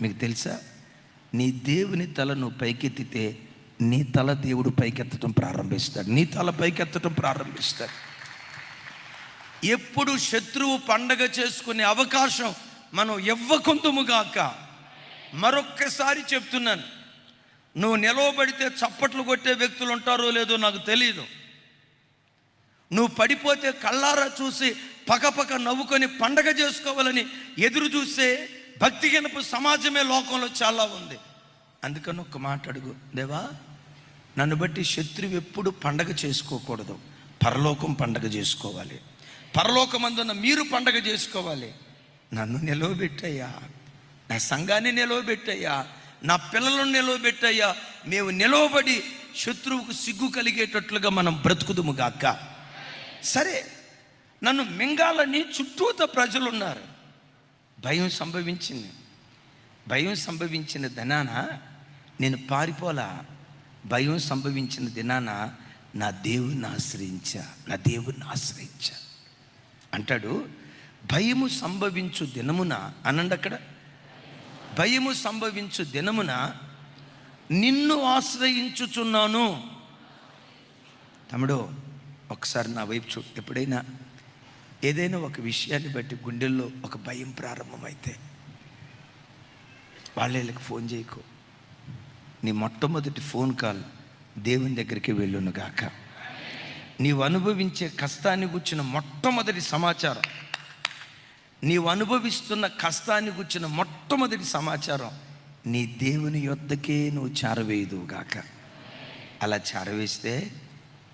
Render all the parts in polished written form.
మీకు తెలుసా, నీ దేవుని తల నువ్వు పైకెత్తితే నీ తల దేవుడు పైకెత్తడం ప్రారంభిస్తాడు. నీ తల పైకెత్తడం ప్రారంభిస్తాడు. ఎప్పుడు శత్రువు పండగ చేసుకునే అవకాశం మనం ఇవ్వకుందుముగాక. మరొక్కసారి చెప్తున్నాను, నువ్వు నిలవబడితే చప్పట్లు కొట్టే వ్యక్తులు ఉంటారో లేదో నాకు తెలియదు. నువ్వు పడిపోతే కళ్ళారా చూసి పకపక నవ్వుకొని పండగ చేసుకోవాలని ఎదురు చూసే భక్తిహీనపు సమాజమే లోకంలో చాలా ఉంది. అందుకని ఒక్క మాట అడుగు, దేవా నన్ను బట్టి శత్రువు ఎప్పుడు పండగ చేసుకోకూడదు, పరలోకం పండగ చేసుకోవాలి. పరలోకమందున్న మీరు పండగ చేసుకోవాలి. నన్ను నిలవబెట్టయ్యా, నా సంఘాన్ని నిలవబెట్టయ్యా, నా పిల్లలను నిలవబెట్టయ్యా. మేము నిలవబడి శత్రువుకు సిగ్గు కలిగేటట్లుగా మనం బ్రతుకుదుము గాక. సరే, నన్ను మింగాలని చుట్టూత ప్రజలు ఉన్నారు. భయం సంభవించింది. భయం సంభవించిన దినాన నేను పారిపోలా. భయం సంభవించిన దినాన నా దేవుణ్ణి ఆశ్రయించా అంటాడు. భయము సంభవించు దినమున అనండి, అక్కడ భయము సంభవించు దినమున నిన్ను ఆశ్రయించుచున్నాను. తమ్ముడు, ఒకసారి నా వైపు చూడు. ఎప్పుడైనా ఏదైనా ఒక విషయాన్ని బట్టి గుండెల్లో ఒక భయం ప్రారంభమైతే వాళ్ళకి ఫోన్ చేయకు. నీ మొట్టమొదటి ఫోన్ కాల్ దేవుని దగ్గరికి వెళ్ళును గాక. నీవు అనుభవించే కష్టాన్ని గుర్చిన మొట్టమొదటి సమాచారం, నీవు అనుభవిస్తున్న కష్టాన్ని గుర్చిన మొట్టమొదటి సమాచారం నీ దేవుని యొద్దకే నువ్వు చారవేయదు గాక. అలా చారవేస్తే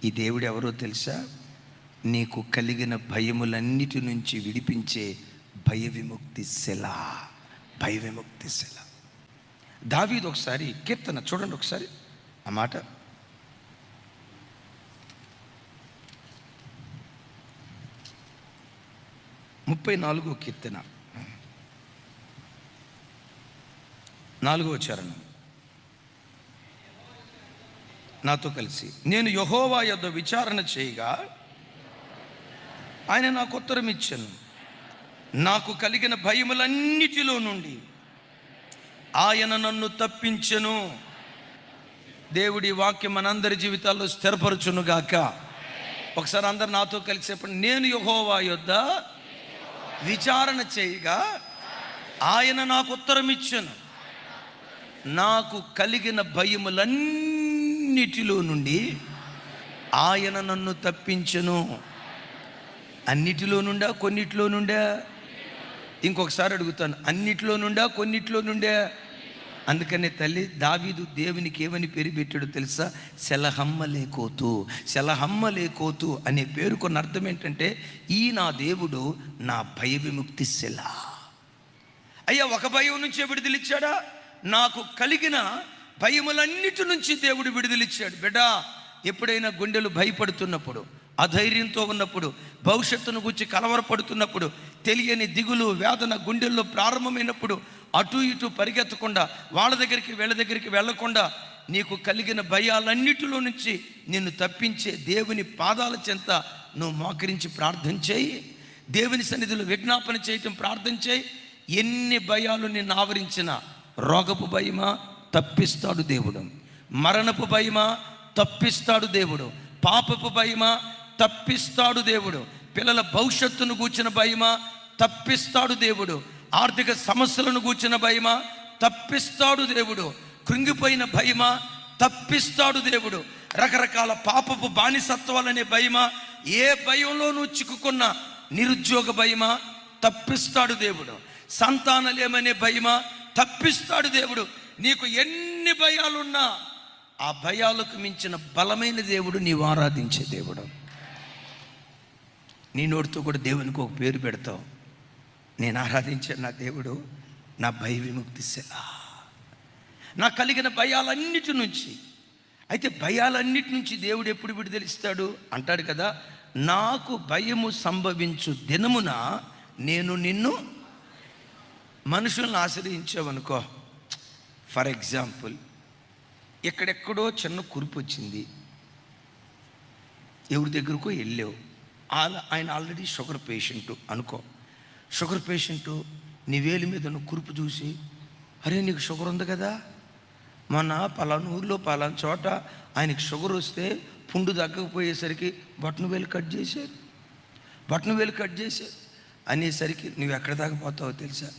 ఈ దేవుడు ఎవరో తెలుసా? నీకు కలిగిన భయములన్నిటి నుంచి విడిపించే భయ విముక్తి శిల. దావీదు ఒకసారి కీర్తన చూడండి, ఒకసారి ఆ మాట. ముప్పై 34వ కీర్తన 4వ చరణం. నాతో కలిసి, నేను యెహోవా యొద్ద విచారణ చేయగా ఆయన నాకు ఉత్తరం ఇచ్చెను. నాకు కలిగిన భయములన్నిటిలో నుండి ఆయన నన్ను తప్పించెను. దేవుడి వాక్యం మనందరి జీవితాల్లో స్థిరపరచును గాక. ఒకసారి అందరు నాతో కలిసి చెప్పండి, నేను యెహోవా యొద్ద విచారణ చేయగా ఆయన నాకు ఉత్తరం ఇచ్చెను. నాకు కలిగిన భయములన్నిటిలో నుండి ఆయన నన్ను తప్పించెను. అన్నిటిలో నుండా, కొన్నిటిలో నుండా? ఇంకొకసారి అడుగుతాను, అన్నిటిలో నుండా, కొన్నిటిలో నుండా? అందుకనే తల్లి దావీదు దేవునికి ఏమని పేరు పెట్టాడు తెలుసా? సెలహమ్మలేకోతు అనే పేరుకున్న అర్థం ఏంటంటే, ఈ నా దేవుడు నా భయ విముక్తి శిల. అయ్యా, ఒక భయం నుంచి విడుదలిచ్చాడా? నాకు కలిగిన భయములన్నిటి నుంచి దేవుడు విడుదలిచ్చాడు. బిడ్డా, ఎప్పుడైనా గుండెలు భయపడుతున్నప్పుడు, అధైర్యంతో ఉన్నప్పుడు, భవిష్యత్తును గురించి కలవరపడుతున్నప్పుడు, తెలియని దిగులు వేదన గుండెల్లో ప్రారంభమైనప్పుడు అటు ఇటు పరిగెత్తకుండా, వాళ్ళ దగ్గరికి వీళ్ళ దగ్గరికి వెళ్లకుండా, నీకు కలిగిన భయాలన్నిటిలో నుంచి నిన్ను తప్పించే దేవుని పాదాల చెంత నువ్వు మోకరించి ప్రార్థన చేయి. దేవుని సన్నిధిలో విజ్ఞాపన చేయటం ప్రార్థన చేయి. ఎన్ని భయాలు నిన్ను ఆవరించినా, రోగపు భయమా తప్పిస్తాడు దేవుడు, మరణపు భయమా తప్పిస్తాడు దేవుడు, పాపపు భయమా తప్పిస్తాడు దేవుడు, పిల్లల భవిష్యత్తును గూర్చిన భయమా తప్పిస్తాడు దేవుడు, ఆర్థిక సమస్యలను గూర్చిన భయమా తప్పిస్తాడు దేవుడు, కృంగిపోయిన భయమా తప్పిస్తాడు దేవుడు, రకరకాల పాపపు బానిసత్వాలనే భయమా, ఏ భయంలో నువ్వు చిక్కుకున్నా, నిరుద్యోగ భయమా తప్పిస్తాడు దేవుడు, సంతానలేమనే భయమా తప్పిస్తాడు దేవుడు. నీకు ఎన్ని భయాలున్నా ఆ భయాలకు మించిన బలమైన దేవుడు నీవు ఆరాధించే దేవుడు. నీ నోటితో కూడా దేవునికి ఒక పేరు పెడతావు, నేను ఆరాధించే నా దేవుడు నా భయ విముక్తి శిల. నాకు కలిగిన భయాలన్నిటి నుంచి. అయితే భయాలన్నిటి నుంచి దేవుడు ఎప్పుడు విడుదలిస్తాడు అంటాడు కదా, నాకు భయము సంభవించు దినమున నేను నిన్ను. మనుషులను ఆశ్రయించావనుకో, ఫర్ ఎగ్జాంపుల్ ఎక్కడెక్కడో చిన్న కురుపు వచ్చింది, ఎవరి దగ్గరకో వెళ్ళావు, ఆయన ఆల్రెడీ షుగర్ పేషెంటు అనుకో. షుగర్ పేషెంటు నీ వేలి మీద ఉన్న కురుపు చూసి అరే నీకు షుగర్ ఉంది కదా, మొన్న పలానా ఊర్లో పలానా చోట ఆయనకి షుగర్ వస్తే పుండు తగ్గకపోయేసరికి బొట్టన వేలు కట్ చేశారు అనేసరికి నువ్వు ఎక్కడ దాకా పోతావో తెలుసా?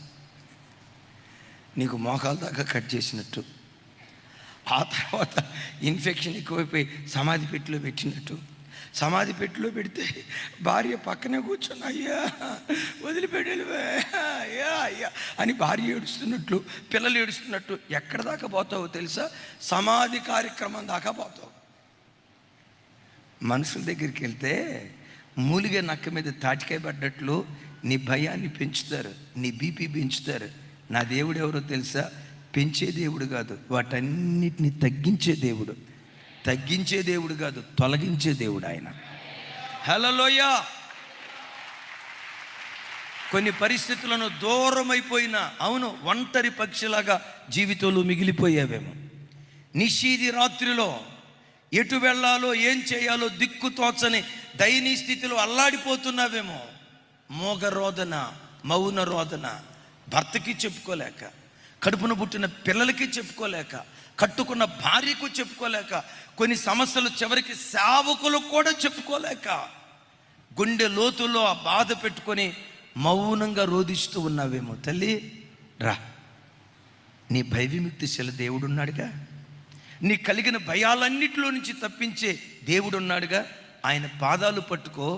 నీకు మోకాల దాకా కట్ చేసినట్టు, ఆ తర్వాత ఇన్ఫెక్షన్ ఎక్కువైపోయి సమాధి పెట్టిలో పెట్టినట్టు. సమాధి పెట్టిలో పెడితే భార్య పక్కనే కూర్చొని అయ్యా వదిలిపెట్టాలి అయ్యా అయ్యా అని భార్య ఏడుస్తున్నట్లు, పిల్లలు ఏడుస్తున్నట్టు. ఎక్కడ దాకా పోతావో తెలుసా? సమాధి కార్యక్రమం దాకా పోతావు. మనుషుల దగ్గరికి వెళ్తే మూలిగే నక్క మీద తాటికాయ పడ్డట్లు నీ భయాన్ని పెంచుతారు, నీ బీపీ పెంచుతారు. నా దేవుడు ఎవరో తెలుసా? పెంచే దేవుడు కాదు, వాటన్నిటిని తగ్గించే దేవుడు. తగ్గించే దేవుడు కాదు, తొలగించే దేవుడు ఆయన. హల్లెలూయా. కొన్ని పరిస్థితులను దూరం అయిపోయినా, అవును, ఒంటరి పక్షిలాగా జీవితంలో మిగిలిపోయావేమో. నిశీది రాత్రిలో ఎటు వెళ్ళాలో ఏం చేయాలో దిక్కు తోచని దయనీయ స్థితిలో అల్లాడిపోతున్నావేమో. మోగరోదన, మౌన రోదన, భర్తకి చెప్పుకోలేక, కడుపున పుట్టిన పిల్లలకి చెప్పుకోలేక, కట్టుకున్న భార్యకు చెప్పుకోలేక, కొన్ని సమస్యలు చివరికి సేవకులకు కూడా చెప్పుకోలేక, గుండె లోతుల్లో ఆ బాధ పెట్టుకొని మౌనంగా రోధిస్తూ ఉన్నావేమో. తల్లి రా, నీ భయ విముక్తి శిల దేవుడు ఉన్నాడుగా. నీ కలిగిన భయాలన్నిటిలో నుంచి తప్పించే దేవుడు ఉన్నాడుగా. ఆయన పాదాలు పట్టుకో,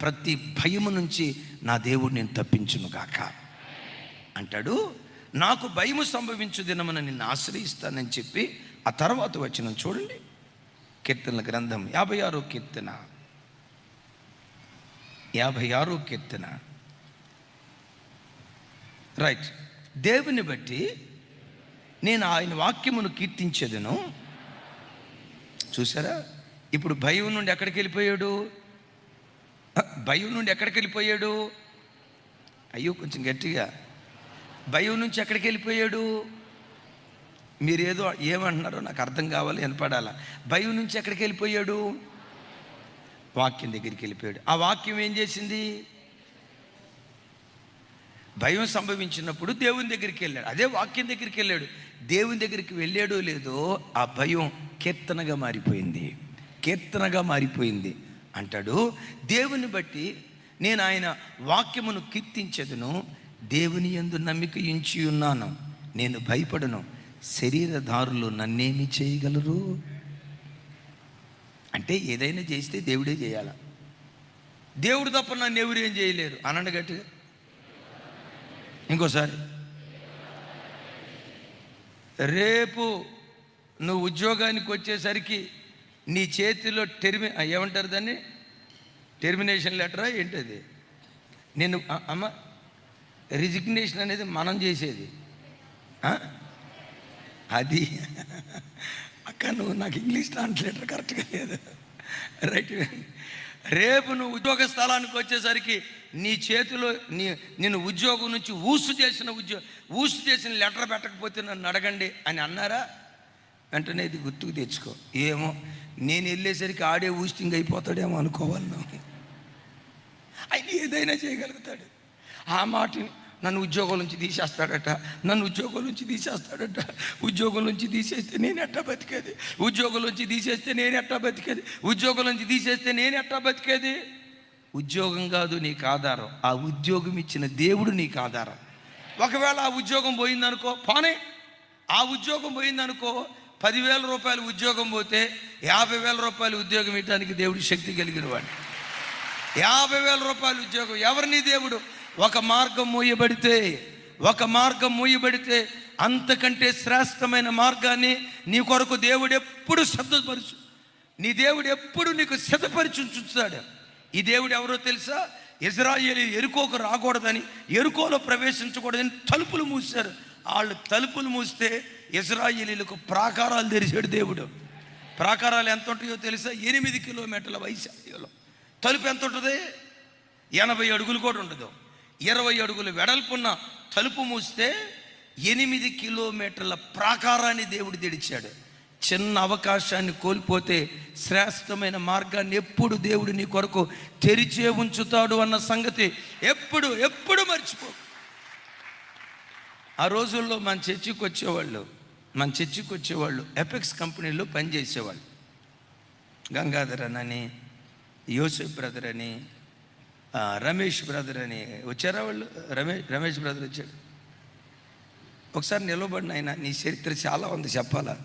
ప్రతి భయము నుంచి నా దేవుడు నేను తప్పించును గాక అంటాడు. నాకు భయము సంభవించు దినమున నిన్ను ఆశ్రయిస్తానని చెప్పి ఆ తర్వాత వచ్చిన చూడండి, కీర్తనల గ్రంథం 56వ కీర్తన, 56వ కీర్తన. రైట్. దేవుని బట్టి నేను ఆయన వాక్యమును కీర్తించేదను. చూసారా, ఇప్పుడు భయం నుండి ఎక్కడికి వెళ్ళిపోయాడు? భయం నుండి ఎక్కడికి వెళ్ళిపోయాడు? అయ్యో కొంచెం గట్టిగా. భయం నుంచి ఎక్కడికి వెళ్ళిపోయాడు? మీరేదో ఏమంటున్నారో నాకు అర్థం కావాలి, వినపడాలా. భయం నుంచి ఎక్కడికి వెళ్ళిపోయాడు? వాక్యం దగ్గరికి వెళ్ళిపోయాడు. ఆ వాక్యం ఏం చేసింది? భయం సంభవించినప్పుడు దేవుని దగ్గరికి వెళ్ళాడు, అదే వాక్యం దగ్గరికి వెళ్ళాడు. దేవుని దగ్గరికి వెళ్ళాడో లేదో ఆ భయం కీర్తనగా మారిపోయింది, కీర్తనగా మారిపోయింది. అంటాడు, దేవుని బట్టి నేను ఆయన వాక్యమును కీర్తించెదను, దేవుని యందు నమ్మిక ఉంచి ఉన్నాను, నేను భయపడను, శరీరధారులు నన్నేమి చేయగలరు? అంటే ఏదైనా చేస్తే దేవుడే చేయాల, దేవుడు తప్ప నన్ను ఎవరు ఏం చేయలేరు అనండి గట్టిగా. ఇంకోసారి, రేపు నువ్వు ఉద్యోగానికి వచ్చేసరికి నీ చేతిలో ఏమంటారు దాన్ని, టెర్మినేషన్ లెటరా ఏంటది? నేను అమ్మ, రిజిగ్నేషన్ అనేది మనం చేసేది అది. అక్క నువ్వు నాకు ఇంగ్లీష్ ట్రాన్స్లేటర్ కరెక్ట్గా లేదు. రైట్. రేపు నువ్వు ఉద్యోగ స్థలానికి వచ్చేసరికి నీ చేతిలో నేను ఉద్యోగం నుంచి ఊసు చేసిన లెటర్ పెట్టకపోతే నన్ను అడగండి అని అన్నారా? వెంటనే ఇది గుర్తుకు తెచ్చుకో. ఏమో నేను వెళ్ళేసరికి ఆడే ఊస్టింగ్ అయిపోతాడేమో అనుకోవాలి. ఆయన ఏదైనా చేయగలుగుతాడు. ఆ మాటని నన్ను ఉద్యోగం నుంచి తీసేస్తాడట, ఉద్యోగం నుంచి తీసేస్తే నేను ఎట్టా బతికేది, ఉద్యోగం కాదు నీకు ఆధారం, ఆ ఉద్యోగం ఇచ్చిన దేవుడు నీకు ఆధారం. ఒకవేళ ఆ ఉద్యోగం పోయిందనుకో, ఆ ఉద్యోగం పోయిందనుకో, 10,000 రూపాయలు ఉద్యోగం పోతే 50,000 రూపాయలు ఉద్యోగం ఇవ్వడానికి దేవుడు శక్తి కలిగిన వాడు. 50,000 రూపాయలు ఉద్యోగం. ఎవరిని దేవుడు? ఒక మార్గం మూయబడితే అంతకంటే శ్రేష్టమైన మార్గాన్ని నీ కొరకు దేవుడు ఎప్పుడు నీ దేవుడు ఎప్పుడు నీకు సిద్ధపరిచి ఉంచుతాడు. ఈ దేవుడు ఎవరో తెలుసా? ఇజ్రాయేలు ఎరుకోకు రాకూడదని, ఎరుకోలో ప్రవేశించకూడదని తలుపులు మూసారు. వాళ్ళు తలుపులు మూస్తే ఇజ్రాయేలీలకు ప్రాకారాలు తెరిచాడు దేవుడు. ప్రాకారాలు ఎంత ఉంటాయో తెలుసా? 8 కిలోమీటర్ల వైశాల్యంలో. తలుపు ఎంత ఉంటుంది? 80 అడుగులు కూడా ఉండదు. 20 అడుగులు వెడల్పున్న తలుపు మూస్తే 8 కిలోమీటర్ల ప్రాకారాన్ని దేవుడు తెరిచాడు. చిన్న అవకాశాన్ని కోల్పోతే శ్రేష్టమైన మార్గాన్ని ఎప్పుడు దేవుడు నీ కొరకు తెరిచే ఉంచుతాడు అన్న సంగతి ఎప్పుడు మర్చిపో. ఆ రోజుల్లో మన చర్చికి వచ్చేవాళ్ళు ఎపెక్స్ కంపెనీలో పనిచేసేవాళ్ళు. గంగాధర్ అని, యోసెఫ్ బ్రదర్ అని, రమేష్ బ్రదర్ అని వచ్చారా వాళ్ళు? రమేష్ బ్రదర్ వచ్చాడు. ఒకసారి నిలబడిన ఆయన, నీ చరిత్ర చాలా ఉంది చెప్పాలా.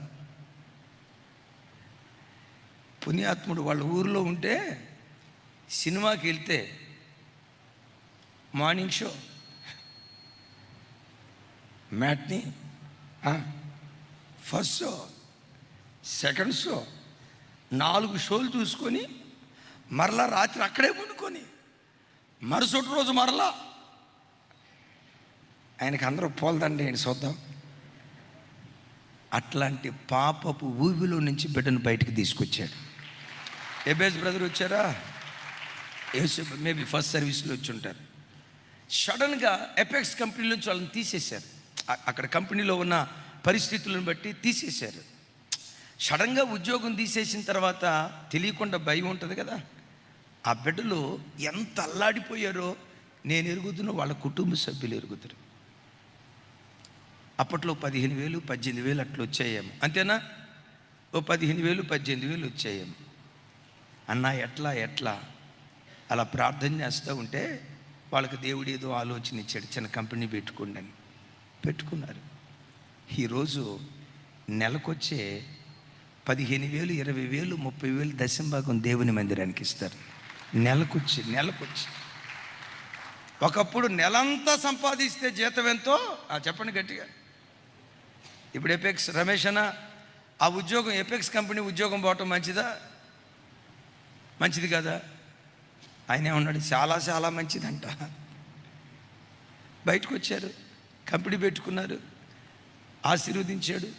పుణ్యాత్ముడు వాళ్ళ ఊరిలో ఉంటే సినిమాకి వెళ్తే morning show, matinee, first show, second show, 4 షోలు చూసుకొని మరలా రాత్రి అక్కడే పండుకొని మరుసటి రోజు మరలా ఆయనకి అందరూ పోల్దండి ఆయన చూద్దాం. అట్లాంటి పాపపు ఊబిలో నుంచి బిడ్డను బయటికి తీసుకొచ్చాడు. ఎబేజ్ బ్రదర్ వచ్చారా? మేబీ ఫస్ట్ సర్వీస్లో వచ్చి ఉంటారు. సడన్గా ఎపెక్స్ కంపెనీ నుంచి వాళ్ళని తీసేశారు. అక్కడ కంపెనీలో ఉన్న పరిస్థితులను బట్టి తీసేశారు. సడన్గా ఉద్యోగం తీసేసిన తర్వాత తెలియకుండా భయం ఉంటుంది కదా. ఆ బిడ్డలు ఎంత అల్లాడిపోయారో నేను ఎరుగుతున్నా, వాళ్ళ కుటుంబ సభ్యులు ఎరుగుతారు. అప్పట్లో 15,000 18,000 అట్లా వచ్చాయేమో, అంతేనా? ఓ 15,000 18,000 వచ్చాయేమో. అన్న ఎట్లా అలా ప్రార్థన చేస్తూ ఉంటే వాళ్ళకి దేవుడు ఏదో ఆలోచన ఇచ్చాడు, చిన్న కంపెనీ పెట్టుకోండి అని. పెట్టుకున్నారు. ఈరోజు నెలకొచ్చే 15,000 20,000 30,000 దశంభాగం దేవుని మందిరానికి ఇస్తారు. నెలకొచ్చి ఒకప్పుడు నెలంతా సంపాదిస్తే జీతం ఎంతో చెప్పండి గట్టిగా. ఇప్పుడు ఎపెక్స్ రమేష్ అన్న ఆ ఉద్యోగం, ఎపెక్స్ కంపెనీ ఉద్యోగం పోవటం మంచిదా? మంచిది కదా? ఆయన ఏమన్నాడు, చాలా మంచిదంట. బయటకు వచ్చారు, కంపెనీ పెట్టుకున్నారు, ఆశీర్వదించాడు.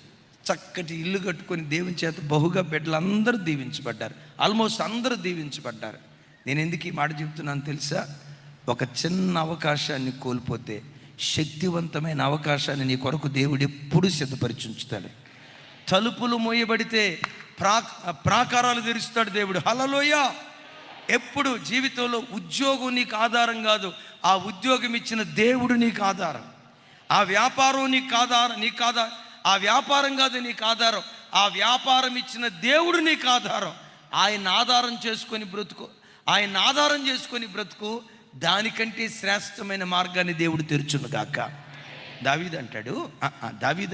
చక్కటి ఇల్లు కట్టుకొని దేవుని చేత బహుగా బిడ్డలందరూ దీవించబడ్డారు. ఆల్మోస్ట్ అందరూ దీవించబడ్డారు. నేను ఎందుకు ఈ మాట చెప్తున్నాను తెలుసా? ఒక చిన్న అవకాశాన్ని కోల్పోతే శక్తివంతమైన అవకాశాన్ని నీ కొరకు దేవుడు ఎప్పుడు సిద్ధపరిచి ఉంచుతాడు. తలుపులు మూయబడితే ప్రాకారాలు తెరుస్తాడు దేవుడు. హల్లెలూయా. ఎప్పుడు జీవితంలో ఉద్యోగం నీకు ఆధారం కాదు, ఆ ఉద్యోగం ఇచ్చిన దేవుడు నీకు ఆధారం. ఆ వ్యాపారం నీకు ఆధారం, ఆ వ్యాపారం కాదు నీకు ఆధారం, ఆ వ్యాపారం ఇచ్చిన దేవుడు నీకు ఆధారం. ఆయన ఆధారం చేసుకొని బ్రతుకు. దానికంటే శ్రేష్టమైన మార్గాన్ని దేవుడు తెరుచును గాక. దావీదు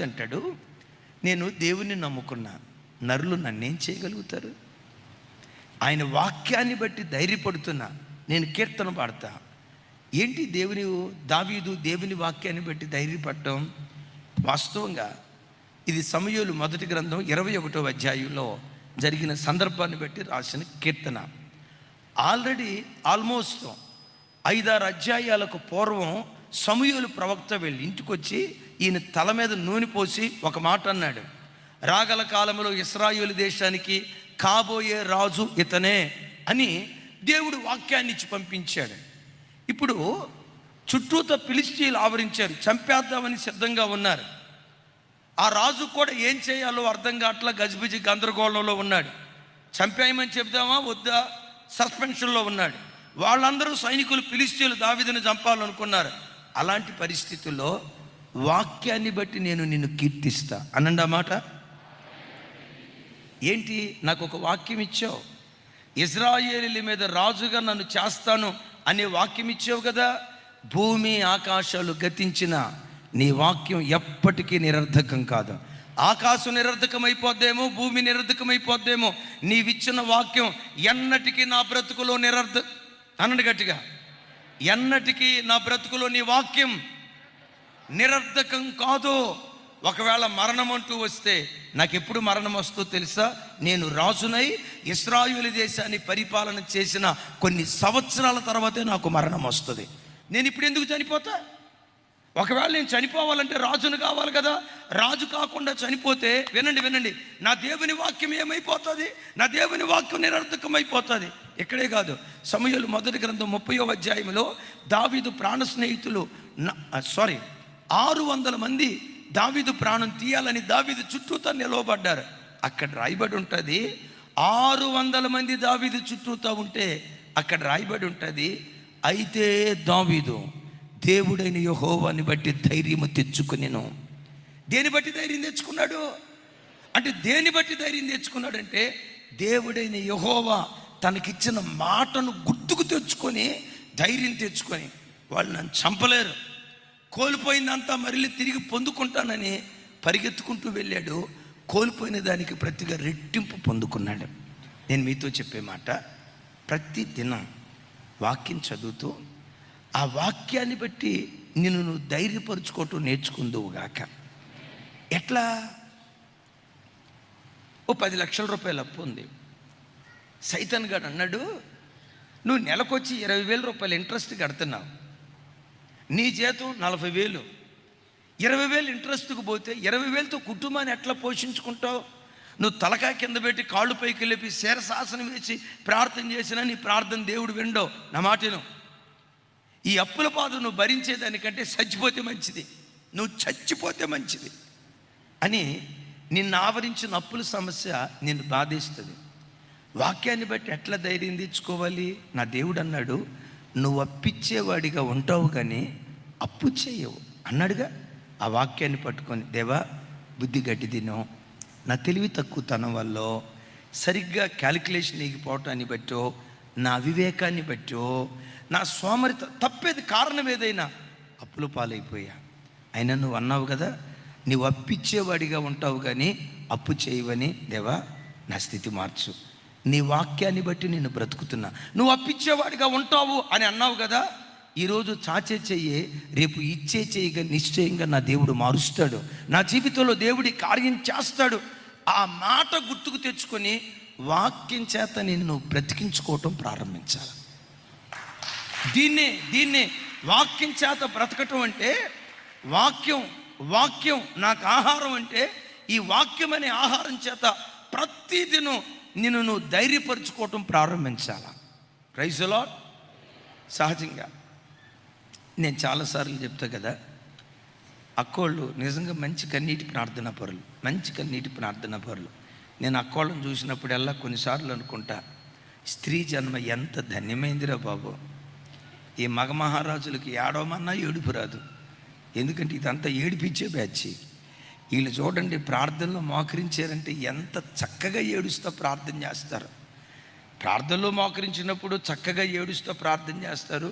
అంటాడు, నేను దేవుని నమ్ముకున్నా, నరులు నన్నేం చేయగలుగుతారు? ఆయన వాక్యాన్ని బట్టి ధైర్యపడుతున్నా, నేను కీర్తన పాడతా. ఏంటి దావీదు దేవుని వాక్యాన్ని బట్టి ధైర్యపడటం? వాస్తవంగా ఇది సమూయేలు మొదటి గ్రంథం 21వ అధ్యాయంలో జరిగిన సందర్భాన్ని బట్టి రాసిన కీర్తన. ఆల్మోస్ట్ 5-6 అధ్యాయాలకు పూర్వం సమూయేలు ప్రవక్త వెళ్ళి ఇంటికి వచ్చి ఈయన తల మీద నూనె పోసి ఒక మాట అన్నాడు, రాగల కాలంలో ఇశ్రాయేలు దేశానికి కాబోయే రాజు ఇతనే అని దేవుడు వాక్యాన్ని ఇచ్చి పంపించాడు. ఇప్పుడు చుట్టూతో ఫిలిష్తీయులు ఆవరించారు, చంపేద్దామని సిద్ధంగా ఉన్నారు. ఆ రాజు కూడా ఏం చేయాలో అర్థం కావట్లా, గజిబిజి గందరగోళంలో ఉన్నాడు. చంపేయమని చెప్దామా వద్దా సస్పెన్షన్లో ఉన్నాడు. వాళ్ళందరూ సైనికులు ఫిలిష్తీయులు దావీదుని చంపాలనుకున్నారు. అలాంటి పరిస్థితుల్లో వాక్యాన్ని బట్టి నేను నిన్ను కీర్తిస్తా అనండి. ఆ మాట ఏంటి? నాకు ఒక వాక్యం ఇచ్చావు, ఇశ్రాయేలీయుల మీద రాజుగా నన్ను చేస్తాను అనే వాక్యం ఇచ్చావు కదా. భూమి ఆకాశాలు గతించిన నీ వాక్యం ఎప్పటికీ నిరర్ధకం కాదు. ఆకాశం నిరర్ధకమైపోద్దేమో, భూమి నిరర్ధకమైపోద్దేమో, నీవిచ్చిన వాక్యం ఎన్నటికీ నా బ్రతుకులో అనండి గట్టిగా, ఎన్నటికీ నా బ్రతుకులో నీ వాక్యం నిరర్ధకం కాదు. ఒకవేళ మరణం అంటూ వస్తే నాకు ఎప్పుడు మరణం వస్తుందో తెలుసా? నేను రాజునై ఇశ్రాయేలు దేశాన్ని పరిపాలన చేసిన కొన్ని సంవత్సరాల తర్వాతే నాకు మరణం వస్తుంది. నేను ఇప్పుడు ఎందుకు చనిపోతా? ఒకవేళ నేను చనిపోవాలంటే రాజును కావాలి కదా. రాజు కాకుండా చనిపోతే వినండి, నా దేవుని వాక్యం ఏమైపోతుంది? నా దేవుని వాక్యం నిరర్థకమైపోతుంది. ఇక్కడే కాదు, సమూయేలు మొదటి గ్రంథం 30వ అధ్యాయంలో దావీదు ప్రాణ స్నేహితులు 600 మంది దావీదు ప్రాణం తీయాలని దావీదు చుట్టూతా నిలవబడ్డారు. అక్కడ రాయబడి ఉంటుంది, 600 మంది దావీదు చుట్టూతా ఉంటే అక్కడ రాయబడి ఉంటుంది, అయితే దావీదు దేవుడైన యెహోవాని బట్టి ధైర్యము తెచ్చుకునేను. దేని బట్టి ధైర్యం తెచ్చుకున్నాడు అంటే, దేని బట్టి ధైర్యం తెచ్చుకున్నాడంటే, దేవుడైన యెహోవా తనకిచ్చిన మాటను గుర్తుకు తెచ్చుకొని ధైర్యం తెచ్చుకొని, వాళ్ళు నన్ను చంపలేరు, కోల్పోయిందంతా మరలి తిరిగి పొందుకుంటానని పరిగెత్తుకుంటూ వెళ్ళాడు. కోల్పోయిన దానికి ప్రతిగా రెట్టింపు పొందుకున్నాడు. నేను మీతో చెప్పే మాట, ప్రతి దినం వాక్యం చదువుతూ ఆ వాక్యాన్ని బట్టి నిన్ను నువ్వు ధైర్యపరుచుకోవటం నేర్చుకుందువుగాక. ఎట్లా? ఓ 10 లక్షల రూపాయలు అప్పు ఉంది. సైతాన్ గారు అన్నాడు, నువ్వు నెలకొచ్చి 20,000 రూపాయలు ఇంట్రెస్ట్ కడుతున్నావు, నీ జీతం 40,000, 20,000 ఇంట్రెస్ట్కి పోతే 20,000తో కుటుంబాన్ని ఎట్లా పోషించుకుంటావు? నువ్వు తలకాయ కింద పెట్టి కాళ్ళు పైకి లేపి శిరశాసనం వేసి ప్రార్థన చేసినా నీ ప్రార్థన దేవుడు విండవు. నా మాటను, ఈ అప్పుల బాధ నువ్వు భరించేదానికంటే చచ్చిపోతే మంచిది, నువ్వు చచ్చిపోతే మంచిది అని నిన్ను ఆవరించిన అప్పుల సమస్య నిన్ను బాధిస్తుంది. వాక్యాన్ని బట్టి ఎట్లా ధైర్యం తెచ్చుకోవాలి? నా దేవుడు అన్నాడు, నువ్వు అప్పిచ్చేవాడిగా ఉంటావు కానీ అప్పు చేయవు అన్నాడుగా. ఆ వాక్యాన్ని పట్టుకొని, దేవా బుద్ధి గట్టి తినో, నా తెలివి తక్కువతనం వల్ల, సరిగ్గా క్యాలిక్యులేషన్ లేకపోవటాన్ని బట్టో, నా అవివేకాన్ని బట్టో, నా సోమరిత తప్పేది కారణం ఏదైనా అప్పుల పాలైపోయా. అయినా నువ్వు అన్నావు కదా, నువ్వు అప్పిచ్చేవాడిగా ఉంటావు కానీ అప్పు చేయవని. దేవా నా స్థితి మార్చు, నీ వాక్యాన్ని బట్టి నేను బ్రతుకుతున్నా. నువ్వు అప్పిచ్చేవాడిగా ఉంటావు అని అన్నావు కదా, ఈరోజు చాచే చెయ్యే, రేపు ఇచ్చే చెయ్యిగా నిశ్చయంగా నా దేవుడు మారుస్తాడు. నా జీవితంలో దేవుడి కార్యం చేస్తాడు. ఆ మాట గుర్తుకు తెచ్చుకొని వాక్యం చేత నిన్ను బ్రతికించుకోవటం ప్రారంభించాలి. దీన్నే వాక్యం చేత బ్రతకటం అంటే, వాక్యం నాకు ఆహారం అంటే, ఈ వాక్యం అనే ఆహారం చేత ప్రతిదినం నిన్ను నువ్వు ధైర్యపరుచుకోవటం ప్రారంభించాలి. Praise the Lord. సహజంగా నేను చాలాసార్లు చెప్తా కదా, అక్కోళ్ళు నిజంగా మంచి కన్నీటి ప్రార్థనా పరులు. నేను అక్కోళ్ళని చూసినప్పుడల్లా కొన్నిసార్లు అనుకుంటా, స్త్రీ జన్మ ఎంత ధన్యమైందిరా బాబు. ఈ మగ మహారాజులకి ఏడవమన్నా ఏడుపు రాదు, ఎందుకంటే ఇదంతా ఏడిపించే బ్యాచ్. వీళ్ళు చూడండి, ప్రార్థనలో మోకరించారంటే ఎంత చక్కగా ఏడుస్తూ ప్రార్థన చేస్తారు. ప్రార్థనలో మోకరించినప్పుడు చక్కగా ఏడుస్తూ ప్రార్థన చేస్తారు.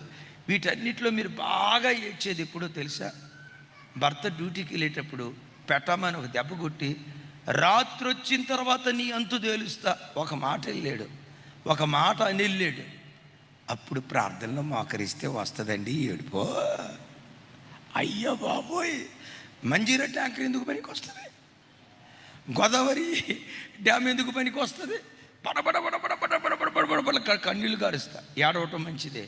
వీటన్నిటిలో మీరు బాగా ఏడ్చేది ఎప్పుడో తెలుసా? భర్త డ్యూటీకి వెళ్ళేటప్పుడు పెట్టమని ఒక దెబ్బ కొట్టి, రాత్రి వచ్చిన తర్వాత నీ అంతు తేలుస్తా, ఒక మాట వెళ్ళాడు, ఒక మాట అని వెళ్ళాడు. అప్పుడు ప్రార్థనలో మోకరిస్తే వస్తుందండి ఏడుపో. అయ్యో బాబోయ్, మంజీరా ట్యాంకర్ ఎందుకు పనికి వస్తుంది? గోదావరి డ్యామ్ ఎందుకు పనికి వస్తుంది? పడబడ కన్నీళ్ళు గారుస్తా. ఏడవటం మంచిదే.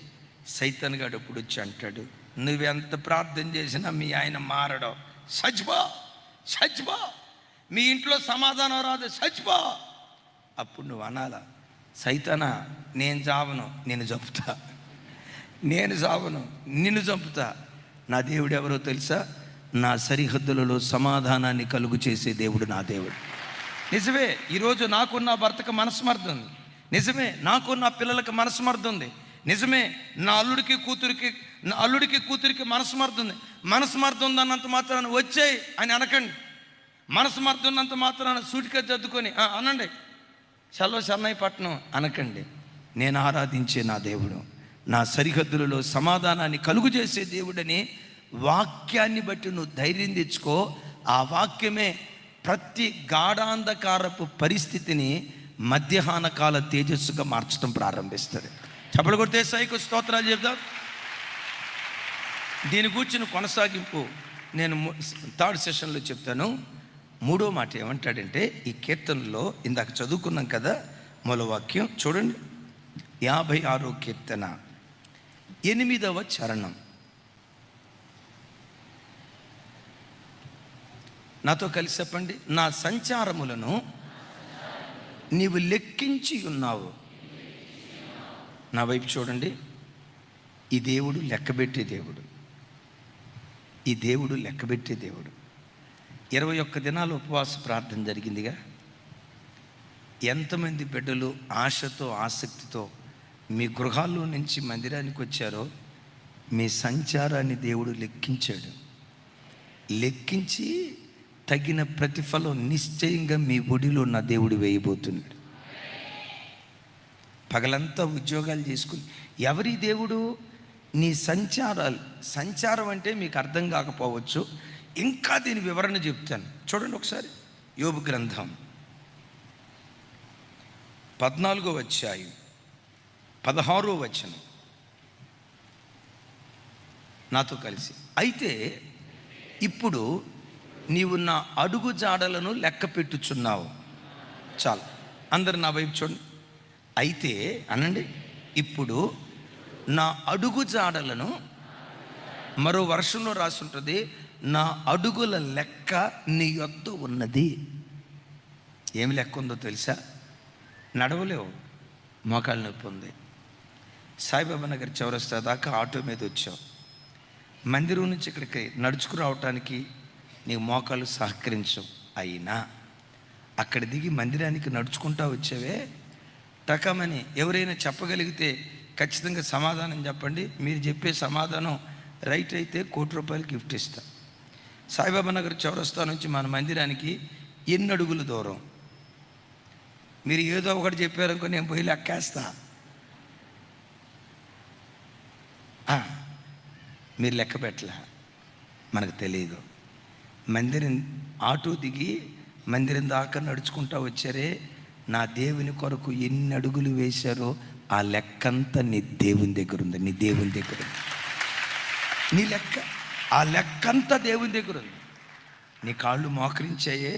సైతాన్ గాడు ఎప్పుడు వచ్చి అంటాడు, నువ్వెంత ప్రార్థన చేసినా మీ ఆయన మారడం, చచ్చిపో, మీ ఇంట్లో సమాధానం రాదు, చచ్చిపో. అప్పుడు నువ్వు అనాలా, సైతానా నేను చావను, నిన్ను చంపుతా. నా దేవుడు ఎవరో తెలుసా? నా సరిహద్దులలో సమాధానాన్ని కలుగు చేసే దేవుడు నా దేవుడు. నిజమే, ఈరోజు నాకున్న భర్తకు మనస్మర్థం ఉంది. నిజమే, నాకున్న పిల్లలకు మనస్మర్థం ఉంది. నిజమే, నా అల్లుడికి కూతురికి మనస్మర్థం ఉంది. మనస్మర్థం ఉందన్నంత మాత్రాన వచ్చేయి అని అనకండి. మనస్మర్థం ఉన్నంత మాత్రాన సూటిగా చదువుకొని అనండి, చల్లో చెన్నైపట్నం అనకండి. నేను ఆరాధించే నా దేవుడు నా సరిహద్దులలో సమాధానాన్ని కలుగు చేసే దేవుడని వాక్యాన్ని బట్టి నువ్వు ధైర్యం తెచ్చుకో. ఆ వాక్యమే ప్రతి గాఢాంధకారపు పరిస్థితిని మధ్యాహ్న కాల తేజస్సుగా మార్చడం ప్రారంభిస్తుంది. చప్పలు కొడితే సైకు స్తోత్రాలు చెప్దాం. దీని కూర్చుని కొనసాగింపు నేను 3rd సెషన్లో చెప్తాను. 3వ మాట ఏమంటాడంటే, ఈ కీర్తనలో ఇందాక చదువుకున్నాం కదా, మూల వాక్యం చూడండి, 56వ కీర్తన 8వ చరణం. నాతో కలిసి చెప్పండి. నా సంచారములను నీవు లెక్కించి ఉన్నావు. నా వైపు చూడండి. ఈ దేవుడు లెక్కబెట్టే దేవుడు. 21 దినాలు ఉపవాస ప్రార్థన జరిగిందిగా. ఎంతమంది బిడ్డలు ఆశతో ఆసక్తితో మీ గృహాల్లో నుంచి మందిరానికి వచ్చారో మీ సంచారాన్ని దేవుడు లెక్కించాడు. లెక్కించి తగిన ప్రతిఫలం నిశ్చయంగా మీ ఒడిలో నా దేవుడు వేయబోతున్నాడు. పగలంతా ఉద్యోగాలు చేసుకుని ఎవరి దేవుడు? నీ సంచారాలు. సంచారం అంటే మీకు అర్థం కాకపోవచ్చు, ఇంకా దీని వివరణ చెప్తాను. చూడండి ఒకసారి యోబు గ్రంథం 14వ అధ్యాయం 16వ వచనం నాతో కలిసి. అయితే ఇప్పుడు నీవు నా అడుగు జాడలను లెక్క పెట్టుచున్నావు. చాలు, అందరు నా వైపు చూడండి. అయితే అనండి, ఇప్పుడు నా అడుగు జాడలను, మరో వర్షంలో రాసి ఉంటుంది, నా అడుగుల లెక్క నీ యొద్ద ఉన్నది. ఏమి లెక్క ఉందో తెలుసా? నడవలేవు, మోకాళ్ళ నొప్పి ఉంది. సాయిబాబా నగర్ చౌరస్తా దాకా ఆటో మీద వచ్చావు. మందిరం నుంచి ఇక్కడికి నడుచుకు రావటానికి నీ మోకాళ్ళు సహకరించవు. అయినా అక్కడ దిగి మందిరానికి నడుచుకుంటా వచ్చావే, టకమని ఎవరైనా చెప్పగలిగితే ఖచ్చితంగా సమాధానం చెప్పండి. మీరు చెప్పే సమాధానం రైట్ అయితే ₹1,00,00,000 గిఫ్ట్ ఇస్తా. సాయిబాబా నగర్ చౌరస్తా నుంచి మన మందిరానికి ఎన్ని అడుగులు దూరం? మీరు ఏదో ఒకటి చెప్పారనుకో, నేను పోయి లెక్కేస్తా. మీరు లెక్క పెట్టలే, మనకు తెలియదు. మందిరం ఆటో దిగి మందిరం దాకా నడుచుకుంటా వచ్చారే, నా దేవుని కొరకు ఎన్ని అడుగులు వేశారో ఆ లెక్కంతా నీ దేవుని దగ్గర ఉంది. నీ దేవుని దగ్గర ఉంది నీ లెక్క. ఆ లెక్కంతా దేవుని దగ్గర ఉంది. నీ కాళ్ళు మోకరించాయే,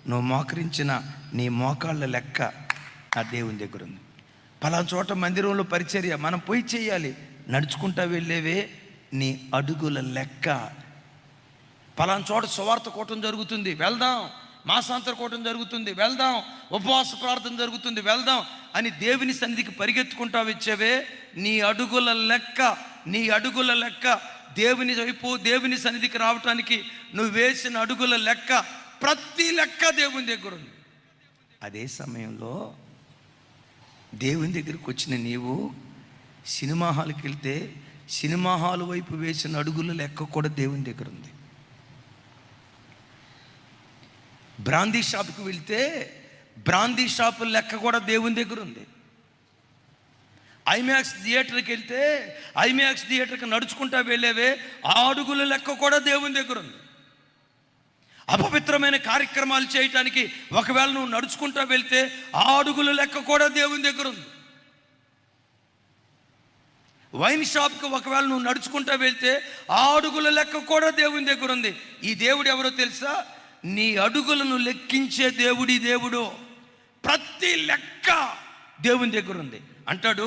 నువ్వు మోకరించిన నీ మోకాళ్ళ లెక్క ఆ దేవుని దగ్గర ఉంది. పలానా చోట మందిరంలో పరిచర్య మనం పోయి చేయాలి, నడుచుకుంటా వెళ్ళేవే నీ అడుగుల లెక్క. పలానా చోట సువార్త కూటం జరుగుతుంది, వెళ్దాం. మాసాంతర కూటం జరుగుతుంది, వెళ్దాం. ఉపవాస ప్రార్థన జరుగుతుంది, వెళ్దాం అని దేవుని సన్నిధికి పరిగెత్తుకుంటా వచ్చేవే, నీ అడుగుల లెక్క. నీ అడుగుల లెక్క దేవుని వైపు, దేవుని సన్నిధికి రావటానికి నువ్వు వేసిన అడుగుల లెక్క, ప్రతి లెక్క దేవుని దగ్గర ఉంది. అదే సమయంలో దేవుని దగ్గరికి వచ్చిన నీవు సినిమా హాల్కి వెళ్తే సినిమా హాల్ వైపు వేసిన అడుగుల లెక్క కూడా దేవుని దగ్గర ఉంది. బ్రాందీ షాప్కి వెళ్తే బ్రాందీ షాపు లెక్క కూడా దేవుని దగ్గర ఉంది. ఐమాక్స్ థియేటర్కి వెళ్తే ఐమాక్స్ థియేటర్కి నడుచుకుంటా వెళ్ళేవే, ఆ అడుగుల లెక్క కూడా దేవుని దగ్గర ఉంది. అపవిత్రమైన కార్యక్రమాలు చేయటానికి ఒకవేళ నువ్వు నడుచుకుంటా వెళ్తే ఆ అడుగుల లెక్క కూడా దేవుని దగ్గర ఉంది. వైన్ షాప్కి ఒకవేళ నువ్వు నడుచుకుంటా వెళ్తే ఆ అడుగుల లెక్క కూడా దేవుని దగ్గర ఉంది. ఈ దేవుడు ఎవరో తెలుసా? నీ అడుగులను లెక్కించే దేవుడి దేవుడు. ప్రతి లెక్క దేవుని దగ్గర ఉంది. అంటాడు,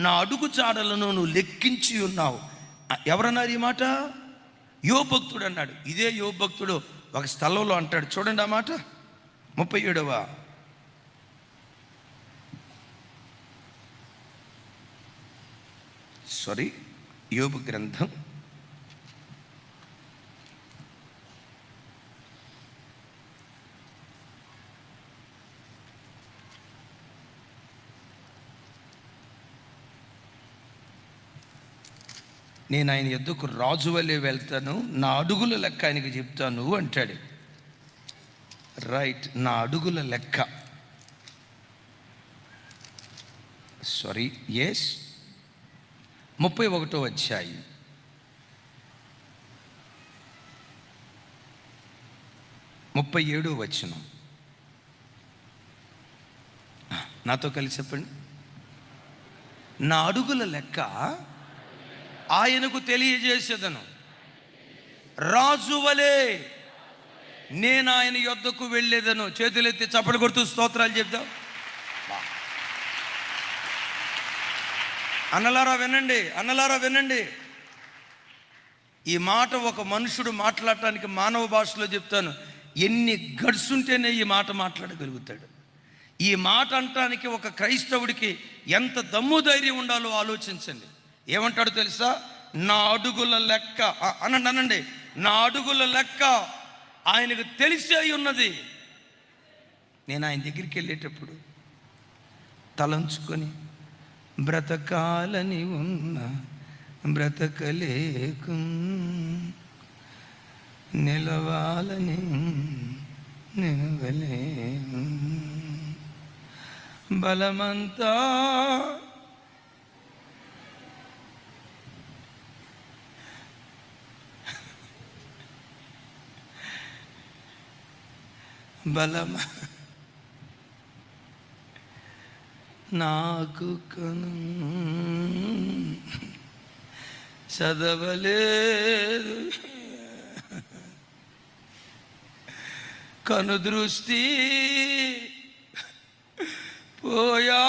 నా అడుగు చాడలను నువ్వు లెక్కించి ఉన్నావు. ఎవరన్నారు ఈ మాట? యోబు భక్తుడు అన్నాడు. ఇదే యోబు భక్తుడు ఒక స్థలంలో అంటాడు, చూడండి ఆ మాట. 37వ యోబు గ్రంథం 'నేను ఆయన యొద్దకు రాజు వలె వెళ్తాను, నా అడుగుల లెక్క ఆయనకి చెప్తాను' అంటాడు. రైట్, నా అడుగుల లెక్క. ఎస్ 31వ అధ్యాయం 37వ వచనం నాతో కలిసి చెప్పండి. నా అడుగుల లెక్క ఆయనకు తెలియజేసేదను, రాజు వలె నేను ఆయన యొద్దకు వెళ్ళేదను. చేతులెత్తి చప్పలు కొడుతూ స్తోత్రాలు చెప్దాం. అన్నలారా వినండి, అన్నలారా వినండి. ఈ మాట ఒక మనుషుడు మాట్లాడటానికి మానవ భాషలో చెప్తాను, ఎన్ని గడ్స్ ఉంటేనే ఈ మాట మాట్లాడగలుగుతాడు. ఈ మాట అనటానికి ఒక క్రైస్తవుడికి ఎంత దమ్ము ధైర్యం ఉండాలో ఆలోచించండి. ఏమంటాడు తెలుసా? నా అడుగుల లెక్క అనండి. నా అడుగుల లెక్క ఆయనకు తెలిసే ఉన్నది. నేను ఆయన దగ్గరికి వెళ్ళేటప్పుడు తలంచుకొని బ్రతకాలని ఉన్న బ్రతకలేకు నిలవాలని నిలవలేను. బలమంతా బలమ నాకు చదవలేదు కను దృష్టి పోయా.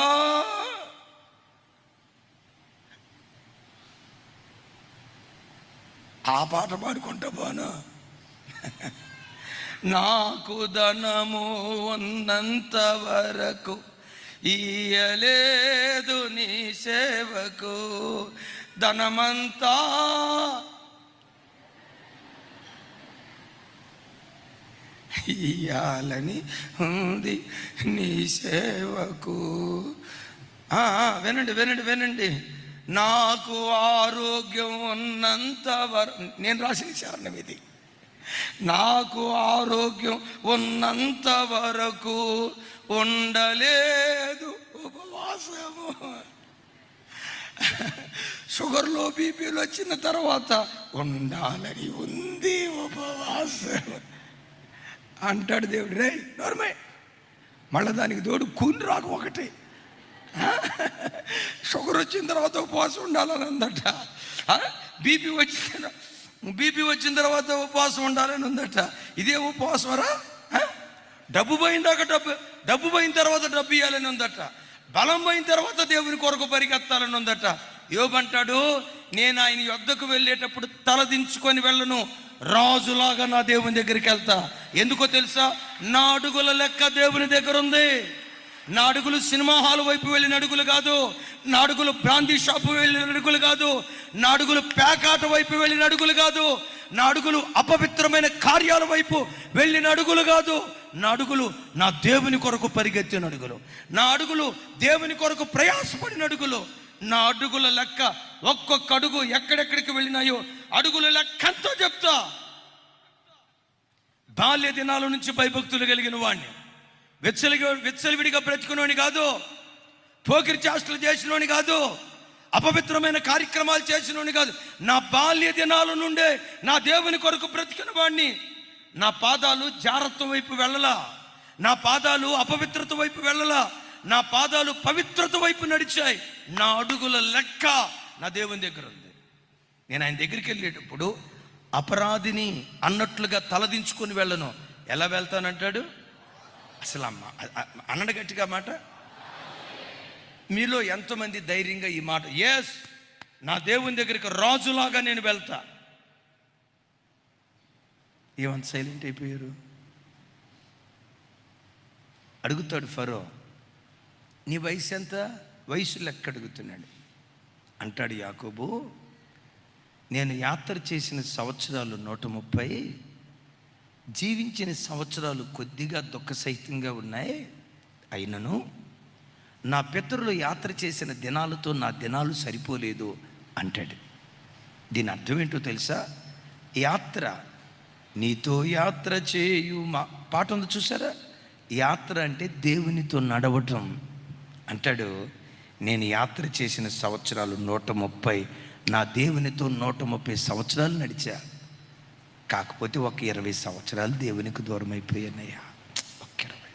ఆ పాట పాడుకుంటా పోను. నాకు ధనము ఉన్నంత వరకు ఇయ్యలేదు నీ సేవకు, ధనమంతా ఇయ్యాలని ఉంది నీ సేవకు. వినండి వినండి వినండి. నాకు ఆరోగ్యం ఉన్నంత వరకు, నేను రాసిన చరణం ఇది, నాకు ఆరోగ్యం ఉన్నంత వరకు ఉండలేదు ఉపవాసము. షుగర్లో బీపీలు వచ్చిన తర్వాత ఉండాలని ఉంది ఉపవాసం అంటాడు దేవుడు. రే నోర్మే, మళ్ళీ దానికి తోడు కూని రాకు ఒకటి. షుగర్ వచ్చిన తర్వాత ఉపవాసం ఉండాలని ఉందట. బీపీ వచ్చిన తర్వాత ఉపవాసం ఉండాలని ఉందట. ఇదే ఉపవాసమరా? డబ్బు పోయిందాక డబ్బు పోయిన తర్వాత డబ్బు ఇవ్వాలని ఉందట. బలం పోయిన తర్వాత దేవుని కొరకు పరిగెత్తాలని ఉందట. యోబంటాడు, నేను ఆయన యొద్దకు వెళ్ళేటప్పుడు తలదించుకొని వెళ్ళను, రాజులాగా నా దేవుని దగ్గరికి వెళ్తా. ఎందుకో తెలుసా? నా అడుగుల లెక్క దేవుని దగ్గర ఉంది. నా అడుగులు సినిమా హాల్ వైపు వెళ్ళిన అడుగులు కాదు, నా అడుగులు బ్రాందీ షాపు వెళ్ళిన అడుగులు కాదు, నా అడుగులు పేకాట వైపు వెళ్ళిన అడుగులు కాదు, నా అడుగులు అపవిత్రమైన కార్యాల వైపు వెళ్ళిన అడుగులు కాదు. నా అడుగులు నా దేవుని కొరకు పరిగెత్తిన అడుగులు, నా అడుగులు దేవుని కొరకు ప్రయాసపడిన అడుగులు. నా అడుగుల లెక్క, ఒక్కొక్క అడుగు ఎక్కడెక్కడికి వెళ్ళినాయో అడుగుల లెక్కంతా చెప్తా. బాల్య దినాల నుంచి భయభక్తులు కలిగిన వాడిని, విచ్చలవిడిగా బ్రతుకునోని కాదు, పోకిరి చేష్టలు చేసినోని కాదు, అపవిత్రమైన కార్యక్రమాలు చేసినోని కాదు. నా బాల్య దినాల నుండే నా దేవుని కొరకు బ్రతికిన వాడిని. నా పాదాలు జారత్వం వైపు వెళ్ళలా, నా పాదాలు అపవిత్రత వైపు వెళ్ళలా, నా పాదాలు పవిత్రత వైపు నడిచాయి. నా అడుగుల లెక్క నా దేవుని దగ్గర ఉంది. నేను ఆయన దగ్గరికి వెళ్ళేటప్పుడు అపరాధిని అన్నట్లుగా తలదించుకొని వెళ్ళను. ఎలా వెళ్తానంటాడు? అసలు అన్నడు గట్టిగా మాట. మీలో ఎంతమంది ధైర్యంగా ఈ మాట, ఎస్ నా దేవుని దగ్గరికి రాజులాగా నేను వెళ్తా? ఏమంత సైలెంట్ అయిపోయారు? అడుగుతాడు ఫరో, నీ వయసు ఎంత? వయసు లెక్క అడుగుతున్నాడు. అంటాడు యాకోబు, నేను యాత్ర చేసిన సంవత్సరాలు 130, జీవించిన సంవత్సరాలు కొద్దిగా దుఃఖసహితంగా ఉన్నాయి. అయినను నా పితరులు యాత్ర చేసిన దినాలతో నా దినాలు సరిపోలేదు అంటాడు. దీని అర్థం ఏంటో తెలుసా? యాత్ర, నీతో యాత్ర చేయు మా పాట ఉంది చూసారా? యాత్ర అంటే దేవునితో నడవటం. అంటాడు, నేను యాత్ర చేసిన సంవత్సరాలు 130, నా దేవునితో 130 సంవత్సరాలు నడిచా. కాకపోతే ఒక 20 సంవత్సరాలు దేవునికి దూరం అయిపోయానయ్యా. ఒక 20.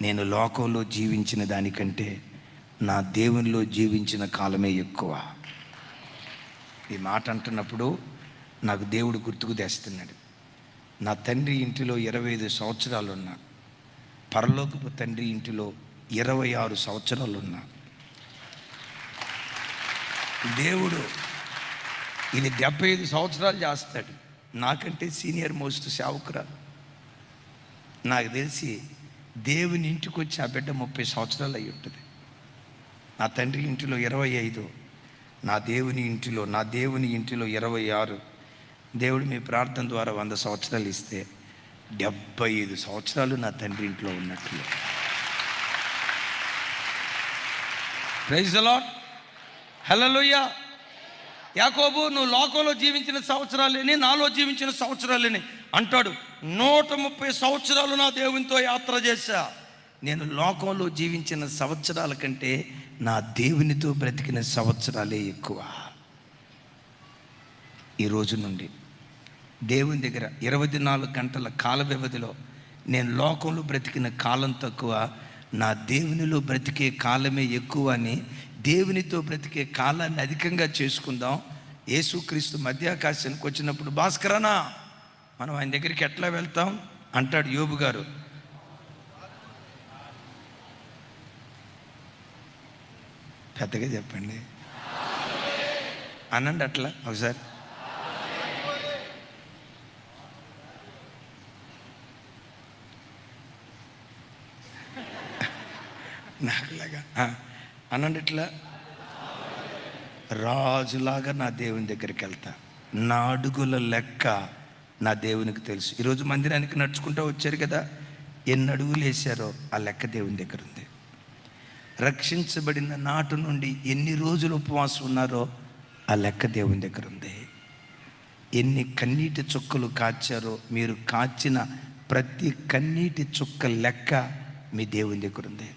నేను లోకంలో జీవించిన దానికంటే నా దేవునిలో జీవించిన కాలమే ఎక్కువ. ఈ మాట అంటున్నప్పుడు నాకు దేవుడు గుర్తుకు తెస్తున్నాడు. నా తండ్రి ఇంటిలో 25 సంవత్సరాలు ఉన్నా, పరలోకపు తండ్రి ఇంటిలో 26 సంవత్సరాలు ఉన్నా. దేవుడు ఇది 75 సంవత్సరాలు చేస్తాడు. నాకంటే సీనియర్ మోస్ట్ సేవకురాలు. నాకు తెలిసి దేవుని ఇంటికి వచ్చి ఆ బిడ్డ 30 సంవత్సరాలు అయి ఉంటుంది. నా తండ్రి ఇంటిలో 25, నా దేవుని ఇంటిలో 26. దేవుడు మీ ప్రార్థన ద్వారా 100 సంవత్సరాలు ఇస్తే 75 సంవత్సరాలు నా తండ్రి ఇంట్లో ఉన్నట్లు. ప్రైజ్ ది లార్డ్, హల్లెలూయా. యాకోబు, నువ్వు లోకంలో జీవించిన సంవత్సరాలేని, నాలో జీవించిన సంవత్సరాలేని అంటాడు. 130 సంవత్సరాలు నా దేవునితో యాత్ర చేశా. నేను లోకంలో జీవించిన సంవత్సరాల కంటే నా దేవునితో బ్రతికిన సంవత్సరాలే ఎక్కువ. ఈ రోజు నుండి దేవుని దగ్గర 24 గంటల కాల వ్యవధిలో నేను లోకంలో బ్రతికిన కాలం తక్కువ, నా దేవునిలో బ్రతికే కాలమే ఎక్కువ అని దేవునితో బ్రతికే కాలాన్ని అధికంగా చేసుకుందాం. యేసుక్రీస్తు మధ్యాకాశానికి వచ్చినప్పుడు, భాస్కరనా మనం ఆయన దగ్గరికి ఎట్లా వెళ్తాం అంటాడు యోబు గారు. పెద్దగా చెప్పండి, అనండి అట్లా ఒకసారి. నాకులాగా అనండి ఇట్లా. రాజులాగా నా దేవుని దగ్గరికి వెళ్తా. నా అడుగుల లెక్క నా దేవునికి తెలుసు. ఈరోజు మందిరానికి నడుచుకుంటూ వచ్చారు కదా, ఎన్ని అడుగులు వేశారో ఆ లెక్క దేవుని దగ్గర ఉంది. రక్షించబడిన నాటు నుండి ఎన్ని రోజులు ఉపవాసం ఉన్నారో ఆ లెక్క దేవుని దగ్గర ఉంది. ఎన్ని కన్నీటి చుక్కలు కాచారో, మీరు కాచిన ప్రతి కన్నీటి చుక్క లెక్క మీ దేవుని దగ్గర ఉంది.